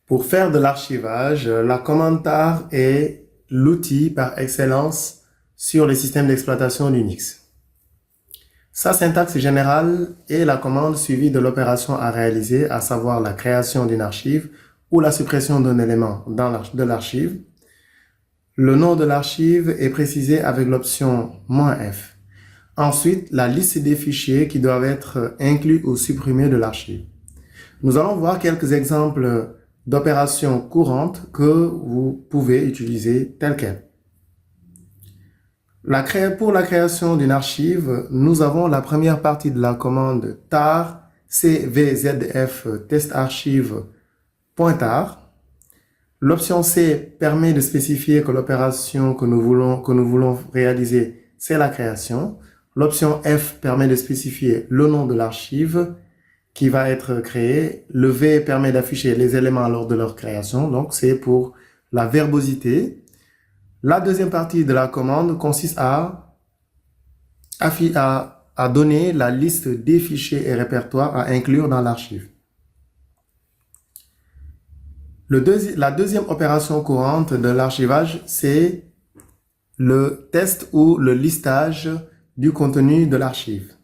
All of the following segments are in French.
Pour faire de l'archivage, la commande tar est l'outil par excellence sur les systèmes d'exploitation Linux. Sa syntaxe générale est la commande suivie de l'opération à réaliser, à savoir la création d'une archive ou la suppression d'un élément de l'archive. Le nom de l'archive est précisé avec l'option "-f". Ensuite, la liste des fichiers qui doivent être inclus ou supprimés de l'archive. Nous allons voir quelques exemples d'opérations courantes que vous pouvez utiliser telles quelles. Pour la création d'une archive, nous avons la première partie de la commande tar cvzf testarchive.tar. L'option C permet de spécifier que l'opération que nous voulons réaliser, c'est la création. L'option F permet de spécifier le nom de l'archive qui va être créée. Le V permet d'afficher les éléments lors de leur création, donc c'est pour la verbosité. La deuxième partie de la commande consiste à donner la liste des fichiers et répertoires à inclure dans l'archive. La deuxième opération courante de l'archivage, c'est le test ou le listage du contenu de l'archive.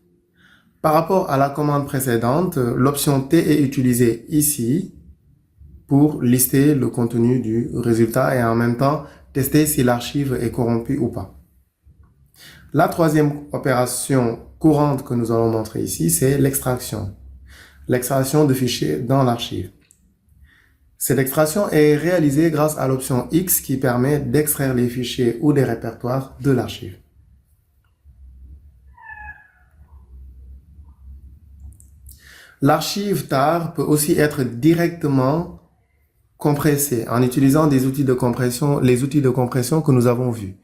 Par rapport à la commande précédente, l'option T est utilisée ici pour lister le contenu du résultat et en même temps tester si l'archive est corrompue ou pas. La troisième opération courante que nous allons montrer ici, c'est l'extraction. L'extraction de fichiers dans l'archive. Cette extraction est réalisée grâce à l'option X qui permet d'extraire les fichiers ou des répertoires de l'archive. L'archive tar peut aussi être directement compressée en utilisant des outils de compression, les outils de compression que nous avons vus,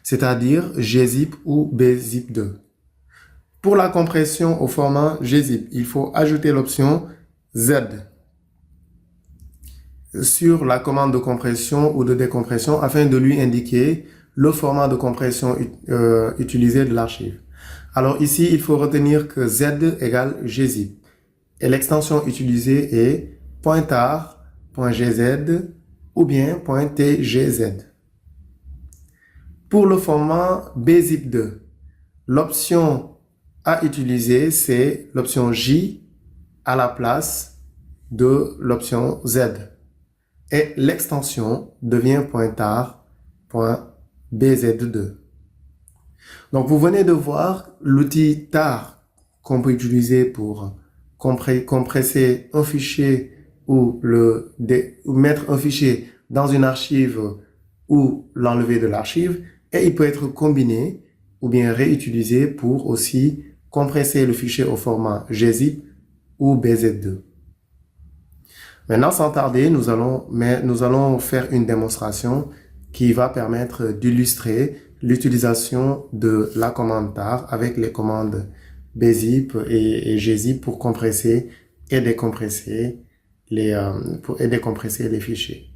c'est-à-dire gzip ou bzip2. Pour la compression au format gzip, il faut ajouter l'option Z sur la commande de compression ou de décompression afin de lui indiquer le format de compression utilisé de l'archive. Alors ici, il faut retenir que Z égale gzip. Et l'extension utilisée est .tar.gz ou bien .tgz. Pour le format bzip2, l'option à utiliser, c'est l'option J à la place de l'option Z. Et l'extension devient .tar.bz2. Donc, vous venez de voir l'outil tar qu'on peut utiliser pour compresser un fichier ou mettre un fichier dans une archive ou l'enlever de l'archive, et il peut être combiné ou bien réutilisé pour aussi compresser le fichier au format gzip ou bz2. Maintenant, sans tarder, nous allons faire une démonstration qui va permettre d'illustrer l'utilisation de la commande tar avec les commandes bzip et gzip pour compresser et décompresser les fichiers.